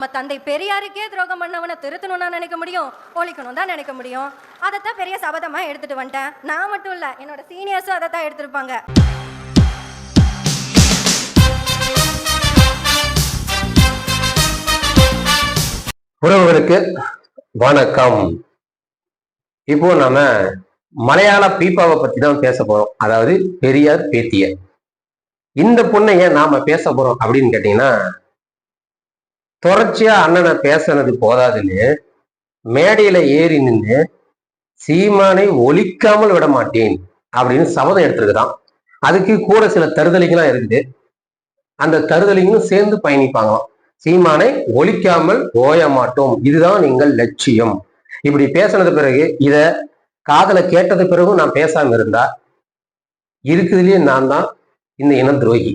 நம்ம தந்தை பெரியாருக்கே துரோகம் பண்ணவனை திருத்தணும்னா நினைக்க முடியும், ஒழிக்கணும் தான் நினைக்க முடியும். அதைத்தான் பெரிய சபதமா எடுத்துட்டு வந்துட்டேன். நான் மட்டும் இல்ல, என்னோட சீனியர்ஸும் அதைத்தான் எடுத்திருப்பாங்க. உறவுகளுக்கு வணக்கம். இப்போ நாம மலையாள பீப்பாவை பத்தி தான் பேச போறோம். அதாவது பெரியார் பேத்திய. இந்த பொண்ணை ஏன் நாம பேச போறோம் அப்படின்னு கேட்டீங்கன்னா, தொடர்ச்சியா அண்ணனை பேசுனது போதாதுன்னு மேடையில ஏறி நின்று சீமானை ஒழிக்காமல் விட மாட்டேன் அப்படின்னு சபதம் எடுத்திருக்குதான். அதுக்கு கூட சில தருதலைகள்லாம் இருக்குது. அந்த தருதலைகளும் சேர்ந்து பயணிப்பாங்களாம். சீமானை ஒழிக்காமல் ஓய மாட்டோம், இதுதான் எங்கள் லட்சியம். இப்படி பேசினது பிறகு இத காதல கேட்டது பிறகும் நான் பேசாம இருந்தா இருக்குதுலயே நான் தான் இந்த இன துரோகி.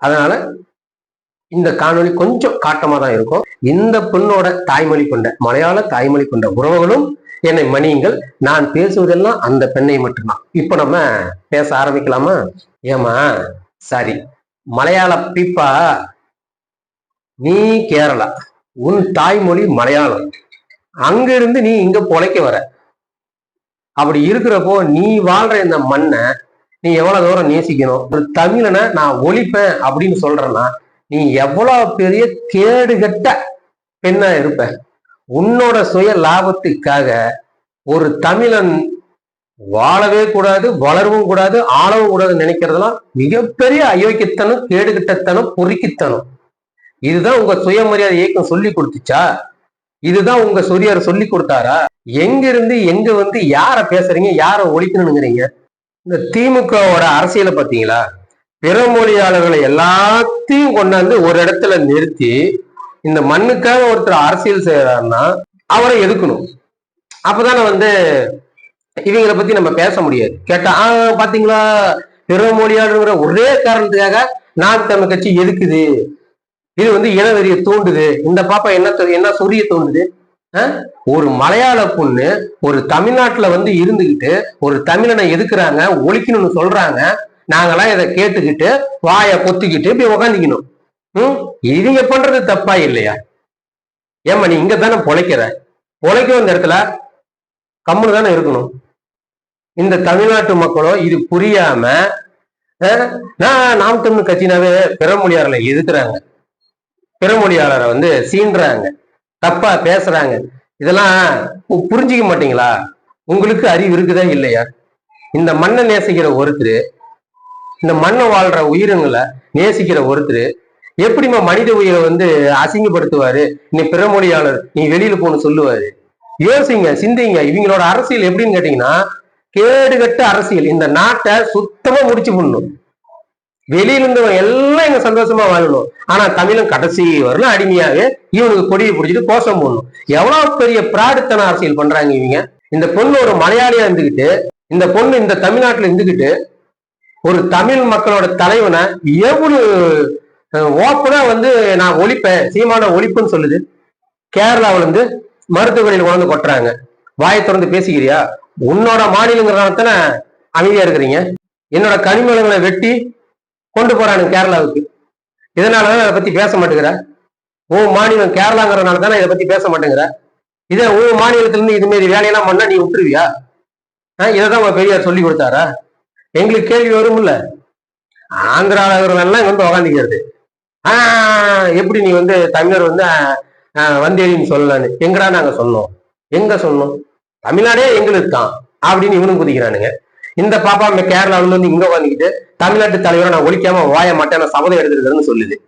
அதனால இந்த காணொலி கொஞ்சம் காட்டமா தான் இருக்கும். இந்த பெண்ணோட தாய்மொழி கொண்ட மலையாள தாய்மொழி கொண்ட உறவுகளும் என்னை மன்னியுங்கள். நான் பேசுவதெல்லாம் அந்த பெண்ணை மட்டும்தான். இப்ப நம்ம பேச ஆரம்பிக்கலாமா? ஏமா சரி, மலையாள பீப்பா, நீ கேரளா, உன் தாய்மொழி மலையாளம், அங்க இருந்து நீ இங்க பொழைக்க வர. அப்படி இருக்கிறப்போ நீ வாழ்ற இந்த மண்ணை நீ எவ்வளவு தூரம் நேசிக்கணும்? ஒரு தமிழனை நான் ஒழிப்பேன் அப்படின்னு சொல்றேன்னா நீ எவ்வளவு பெரிய கேடுகட்ட பெண்ணா இருப்ப. உன்னோட சுய லாபத்துக்காக ஒரு தமிழன் வாழவே கூடாது, வளரவும் கூடாது, ஆளவும் கூடாதுன்னு நினைக்கிறதுலாம் மிகப்பெரிய அயோக்கியத்தனம், கேடுகட்டத்தனம், பொறுக்கித்தனம். இதுதான் உங்க சுயமரியாதை இயக்கம் சொல்லி கொடுத்துச்சா? இதுதான் உங்க சொரியார் சொல்லி கொடுத்தாரா? எங்க இருந்து எங்க வந்து யார பேசுறீங்க, யார ஒழிக்கணுங்கிறீங்க? இந்த திமுகவோட அரசியலை பார்த்தீங்களா? பிறமொழியாளர்களை எல்லாத்தையும் கொண்டாந்து ஒரு இடத்துல நிறுத்தி இந்த மண்ணுக்காக ஒருத்தர் அரசியல் செய்யறாருன்னா அவரை எதுக்கணும். அப்பதானே வந்து இவங்களை பத்தி நம்ம பேச முடியாது. கேட்டா பாத்தீங்களா, பிறமொழியாளருங்கிற ஒரே காரணத்துக்காக நாம் தமிழ் கட்சி எதுக்குது, இது வந்து இனவெறியை தூண்டுது, இந்த பாப்பா என்ன சொரிய தூண்டுது. ஒரு மலையாள பொண்ணு ஒரு தமிழ்நாட்டுல வந்து இருந்துகிட்டு ஒரு தமிழனை எதுக்குறாங்க, ஒழிக்கணும்னு சொல்றாங்க. நாங்கெல்லாம் இதை கேட்டுக்கிட்டு வாய பொத்திக்கிட்டு இப்படி உக்காந்துக்கணும். இவங்க பண்றது தப்பா இல்லையா? ஏமா நீ இங்க தானே பொழைக்கிற, பொழைக்க வந்த இடத்துல கம்முன்னு தானே இருக்கணும். இந்த தமிழ்நாட்டு மக்களும் இது புரியாம நாம் தமிழ் கட்சினாவே பிறமொழியாளர்களை எதுக்குறாங்க, பிறமொழியாளரை வந்து சீன்றாங்க, தப்பா பேசுறாங்க. இதெல்லாம் புரிஞ்சிக்க மாட்டீங்களா? உங்களுக்கு அறிவு இருக்குதா இல்லையா? இந்த மண்ணை நேசிக்கிற ஒருத்தர், இந்த மண்ணை வாழ்ற உயிரினங்களை நேசிக்கிற ஒருத்தர் எப்படிமா மனித உயிரை வந்து அசிங்கப்படுத்துவாரு? நீ பிறமொழியாளர், நீ வெளியில போன்னு சொல்லுவாரு? யோசிங்க, சிந்திங்க. இவங்களோட அரசியல் எப்படின்னு கேட்டீங்கன்னா கேடுகட்ட அரசியல். இந்த நாட்டை சுத்தமா முடிச்சு பண்ணணும். வெளியில இருந்தவங்க எல்லாம் இங்க சந்தோஷமா வாழணும். ஆனா தமிழன் கடைசி வரலாம் அடிமையாவே இவனுக்கு கொடியை பிடிச்சிட்டு கோஷம் போடணும். எவ்வளவு பெரிய பிராடுத்தன அரசியல் பண்றாங்க இவங்க. இந்த பொண்ணு ஒரு மலையாளியா இருந்துகிட்டு, இந்த பொண்ணு இந்த தமிழ்நாட்டுல இருந்துகிட்டு ஒரு தமிழ் மக்களோட தலைவனை எவ்வளவு ஓப்பனா வந்து நான் ஒழிப்பேன், சீமான ஒழிப்புன்னு சொல்லுது. கேரளாவில இருந்து மருத்துவமனையில் கொண்டு கொட்டுறாங்க. வாயை திறந்து பேசிக்கிறியா? உன்னோட மாநிலங்கிறதான அமைதியா இருக்கிறீங்க. என்னோட கனிமலங்களை வெட்டி கொண்டு போறானுங்க கேரளாவுக்கு. இதனாலதான் அதை பத்தி பேச மாட்டேங்கிற. உன் மாநிலம் கேரளாங்கிறதுனால தானே இதை பத்தி பேச மாட்டேங்கிற. இதே உன் மாநிலத்துல இருந்து இது மாரி வேலையெல்லாம் பண்ணா நீ விட்டுருவியா? இதைதான் உங்க பெரியார் சொல்லி கொடுத்தாரா? எங்களுக்கு கேள்வி வரும் இல்ல. ஆந்திராவிலாம் வந்து உக்காந்துக்கிறது, எப்படி நீ வந்து தமிழர் வந்து வந்தேரின்னு சொல்லலான்னு எங்கடா நாங்க சொன்னோம்? எங்க சொன்னோம்? தமிழ்நாடே எங்களுக்கு தான் அப்படின்னு இவனும் குதிக்கிறானுங்க. இந்த பாப்பா கேரளாவில வந்து இங்க உட்காந்துக்கிட்டு தமிழ்நாட்டு தலைவரை நான் ஒழிக்காம வாய மாட்டேன், நான் சபதம் எடுத்துருக்கிறேன்னு சொல்லுது.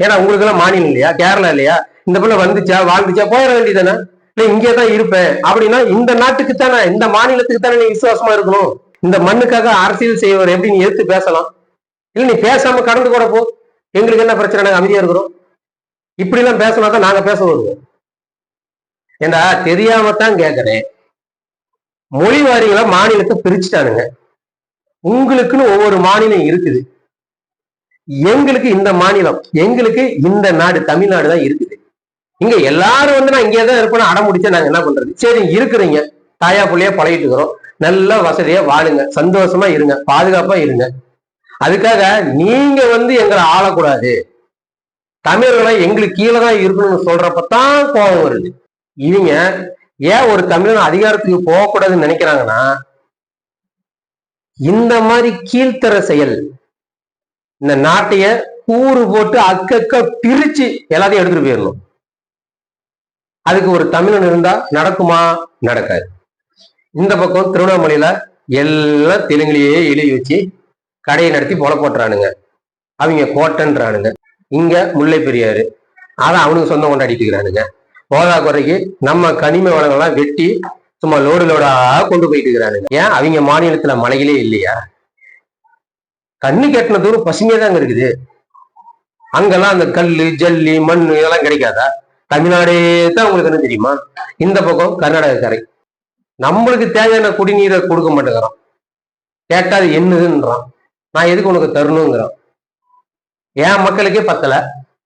ஏன்னா உங்களுக்கு எல்லாம் மாநிலம் இல்லையா, கேரளா இல்லையா? இந்த பிள்ளை வந்துச்சா வாழ்ந்துச்சா போயிட வேண்டியதானே? இல்ல இங்கேதான் இருப்பேன் அப்படின்னா இந்த நாட்டுக்கு தானே, இந்த மாநிலத்துக்கு தானே நீ விசுவாசமா இருக்கணும். இந்த மண்ணுக்காக அரசியல் செய்வர் எப்படி நீ எடுத்து பேசலாம்? இல்ல நீ பேசாம கடந்து கூட போ, எங்களுக்கு என்ன பிரச்சனை, நாங்க அமைதியா இருக்கிறோம். இப்படி எல்லாம் பேசினா தான் நாங்க பேச வருவோம். ஏண்டா தெரியாமத்தான் கேட்கிறேன். மொழி வாரிகளா மாநிலத்தை பிரிச்சுட்டானுங்க. உங்களுக்குன்னு ஒவ்வொரு மாநிலம் இருக்குது, எங்களுக்கு இந்த மாநிலம், எங்களுக்கு இந்த நாடு தமிழ்நாடு தான் இருக்குது. இங்க எல்லாரும் வந்து நான் இங்கேதான் இருப்பேன்னு அடம் முடிச்சா நாங்க என்ன பண்றது? சரி இருக்கிறீங்க, தாயா புள்ளையா பழகிட்டு இருக்கிறோம், நல்ல வசதியா வாழுங்க, சந்தோஷமா இருங்க, பாதுகாப்பா இருங்க. அதுக்காக நீங்க வந்து எங்களை ஆளக்கூடாது, தமிழர்களை எங்களுக்கு கீழே தான் இருக்கணும்னு சொல்றப்பதான் கோபம் வருது. இவங்க ஏன் ஒரு தமிழன் அதிகாரத்துக்கு போகக்கூடாதுன்னு நினைக்கிறாங்கன்னா, இந்த மாதிரி கீழ்த்தர செயல் இந்த நாட்டைய கூறு போட்டு அக்கக்க பிரிச்சு எல்லாத்தையும் எடுத்துட்டு போயிடணும். அதுக்கு ஒரு தமிழன் இருந்தா நடக்குமா? நடக்காது. இந்த பக்கம் திருவண்ணாமலையில எல்லாம் தெலுங்குலயே எழுதி வச்சு கடையை நடத்தி பொல போட்டுறானுங்க. அவங்க கோட்டைன்றானுங்க. இங்க முல்லை பெரியாரு அதை அவனுக்கு சொந்தம் கொண்டாடிட்டு இருக்கிறானுங்க. போதா குறைக்கு நம்ம கனிம வளங்கள்லாம் வெட்டி சும்மா லோடு லோடா கொண்டு போயிட்டு இருக்கிறானுங்க. ஏன் அவங்க மாநிலத்துல மலைகளே இல்லையா? கண்ணு கெட்டின தூரம் பசுமையா தாங்க இருக்குது. அங்கெல்லாம் அந்த கல்லு ஜல்லி மண் இதெல்லாம் கிடைக்காதா? தமிழ்நாடே தான் உங்களுக்கு என்ன தெரியுமா? இந்த பக்கம் கர்நாடக கரை. நம்மளுக்கு தேவையான குடிநீரை கொடுக்க மாட்டேங்கிறான். கேட்டா அது என்னதுன்றான். நான் எதுக்கு உனக்கு தரணுங்கிறான். என் மக்களுக்கே பத்தல,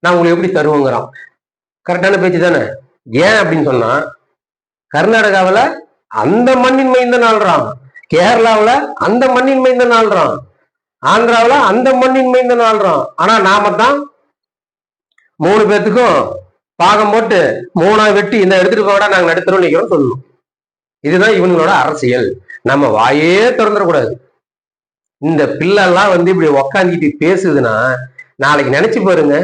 நான் உங்களுக்கு எப்படி தருவோங்கிறான். கரெக்டான பேச்சு தானே? ஏன் அப்படின்னு சொன்னா, கர்நாடகாவில அந்த மண்ணின் மைந்த நாள்றான், கேரளாவில அந்த மண்ணின் மைந்த நாள்றான், ஆந்திராவில அந்த மண்ணின் மைந்த நாள்றான். ஆனா நாம தான் 3 பேத்துக்கும் பாகம் போட்டு 3ஆ வெட்டி இந்த எடுத்துட்டு போட நாங்க நடுத்தரும் நிக்கிறோம் சொல்லணும். இதுதான் இவங்களோட அரசியல். நம்ம வாயே திறந்துடக்கூடாது. இந்த பிள்ளெல்லாம் இப்படி உக்காந்துக்கிட்டு பேசுதுன்னா நாளைக்கு நினைச்சு பாருங்க,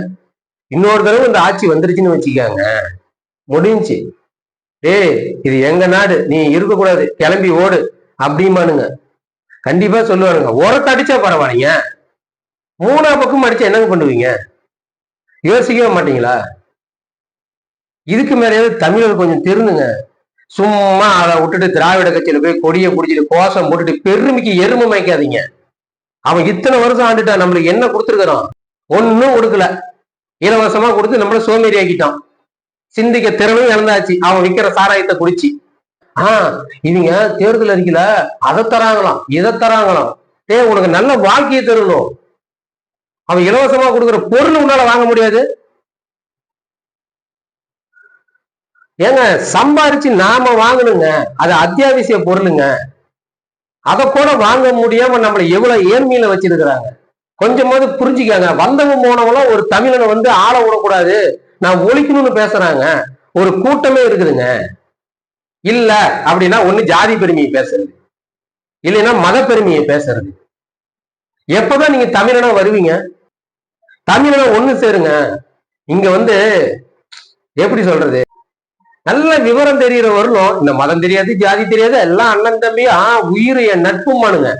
இன்னொரு தடவை இந்த ஆட்சி வந்துருச்சுன்னு வச்சுக்காங்க, முடிஞ்சு இது எங்க நாடு, நீ இருக்கக்கூடாது, கிளம்பி ஓடு அப்படிமானுங்க. கண்டிப்பா சொல்லுவானுங்க. உரத்தை அடிச்சா பரவாயில்லைங்க, 3ஆ பக்கம் அடிச்சா என்னங்க பண்ணுவீங்க? யோசிக்கவே மாட்டீங்களா? இதுக்கு மேலேயாவது தமிழர் கொஞ்சம் திருந்துங்க. சும்மா அதை விட்டுட்டு திராவிட கட்சியில போய் கொடியை பிடிச்சிட்டு கோஷம் போட்டுட்டு பெருமைக்கு எருமை மயக்காதீங்க. அவன் இத்தனை வருஷம் ஆண்டுட்டா, நம்மளுக்கு என்ன கொடுத்துருக்கான்? ஒன்னும் கொடுக்கல. இலவசமா கொடுத்து நம்மள சோம்பேறி ஆக்கிட்டான். சிந்திக்க திறமையும் இழந்தாச்சு அவன் விற்கிற சாராயத்தை குடிச்சு. இவங்க தேர்தல் அறிக்கல அதை தராங்களாம் இதை தராங்களாம். உனக்கு நல்ல வாழ்க்கையை தரணும். அவன் இலவசமா கொடுக்குற பொருள் உன்னால வாங்க முடியாது. ஏங்க சம்பாரிச்சு நாம வாங்கணுங்க, அது அத்தியாவசிய பொருளுங்க. அதை கூட வாங்க முடியாம நம்மளை எவ்வளவு ஏழ்மையில வச்சிருக்கிறாங்க. கொஞ்சமாவது புரிஞ்சுக்காங்க. வந்தவன் போனவங்களும் ஒரு தமிழனை ஆள விடக்கூடாது, நான் ஒழிக்கணும்னு பேசுறாங்க. ஒரு கூட்டமே இருக்குதுங்க. இல்ல அப்படின்னா ஒண்ணு ஜாதி பெருமையை பேசுறது, இல்லைன்னா மத பெருமையை பேசுறது. எப்பதான் நீங்க தமிழனா வருவீங்க? தமிழனா ஒண்ணு சேருங்க. இங்க எப்படி சொல்றது, நல்ல விவரம் தெரியற வரணும். இந்த மதம் தெரியாது, ஜாதி தெரியாது, எல்லாம் அண்ணன் தம்பி, உயிர் என் நட்புமானுங்க.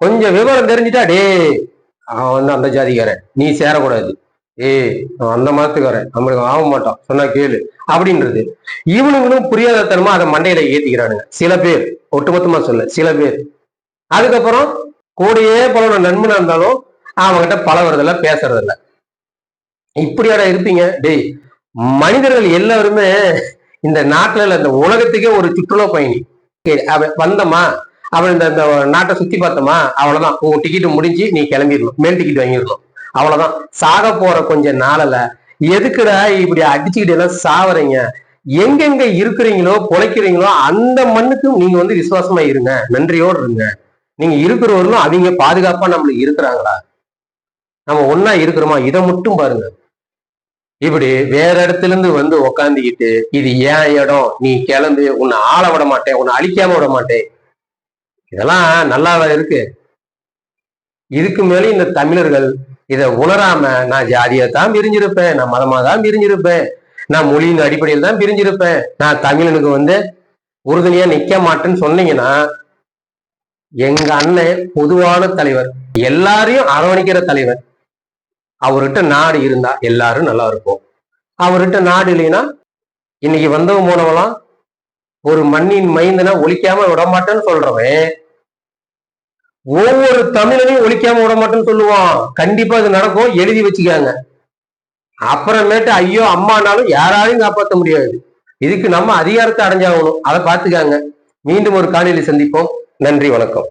கொஞ்சம் விவரம் தெரிஞ்சுட்டா, அவன் அந்த ஜாதிக்காரன், நீ சேரக்கூடாது, அந்த மதத்துக்காரன், நம்மளுக்கு ஆக மாட்டான், சொன்னா கேளு அப்படின்றது. இவனுங்களும் புரியாதத்தனமா அதை மண்டையில ஏத்திக்கிறானுங்க சில பேர், ஒட்டுமொத்தமா சொல்ல சில பேர். அதுக்கப்புறம் கூடயே பல நண்பனா இருந்தாலும் அவன்கிட்ட பழகுறதில்ல, பேசுறதில்ல. இப்படியாட இருப்பீங்க? மனிதர்கள் எல்லாருமே இந்த நாட்டுல இந்த உலகத்துக்கே ஒரு சுற்றுலா பயணி. வந்தமா அவன் இந்த நாட்டை சுத்தி பார்த்தோமா, அவ்வளவுதான். உங்க டிக்கெட் முடிஞ்சு நீ கிளம்பிடணும், மேல் டிக்கெட் வாங்கிடணும், அவ்வளவுதான். சாக போற கொஞ்ச நாளில் எதுக்குடா இப்படி அடிச்சுக்கிட்டு எல்லாம் சாவறீங்க? எங்கெங்க இருக்கிறீங்களோ பொழைக்கிறீங்களோ அந்த மண்ணுக்கு நீங்க விசுவாசமா இருங்க, நன்றியோடு இருங்க. நீங்க இருக்கிறவர்களும் அவங்க பாதுகாப்பா நம்மளுக்கு இருக்கிறாங்களா, நம்ம ஒன்னா இருக்கிறோமா, இதை மட்டும் பாருங்க. இப்படி வேற இடத்துல இருந்து உக்காந்துக்கிட்டு இது ஏன் இடம், நீ கிளம்பு, உன்னை ஆள விட மாட்டேன், உன்னை அழிக்காம விட மாட்டேன், இதெல்லாம் நல்லாவா இருக்கு? இதுக்கு மேலே இந்த தமிழர்கள் இதை உணராம, நான் ஜாதியை தான் பிரிஞ்சிருப்பேன், நான் மதமா தான் பிரிஞ்சிருப்பேன், நான் மொழியின் அடிப்படையில் தான் பிரிஞ்சிருப்பேன், நான் தமிழனுக்கு உறுதுணையா நிக்க மாட்டேன்னு சொன்னீங்கன்னா, எங்க அண்ணன் பொதுவான தலைவர், எல்லாரையும் அரவணைக்கிற தலைவர். அவர்கிட்ட நாடு இருந்தா எல்லாரும் நல்லா இருக்கும். அவர்கிட்ட நாடு இல்லைன்னா, இன்னைக்கு வந்தவன் போனவெல்லாம் ஒரு மண்ணின் மைந்தனை ஒழிக்காம விடமாட்டேன்னு சொல்றவன் ஒவ்வொரு தமிழனையும் ஒழிக்காம விடமாட்டேன்னு சொல்லுவான். கண்டிப்பா இது நடக்கும், எழுதி வச்சுக்காங்க. அப்புறமேட்டு ஐயோ அம்மானாலும் யாராலையும் காப்பாற்ற முடியாது. இதுக்கு நம்ம அதிகாரத்தை அடைஞ்சாகணும், அதை பார்த்துக்காங்க. மீண்டும் ஒரு காணொளியில் சந்திப்போம். நன்றி, வணக்கம்.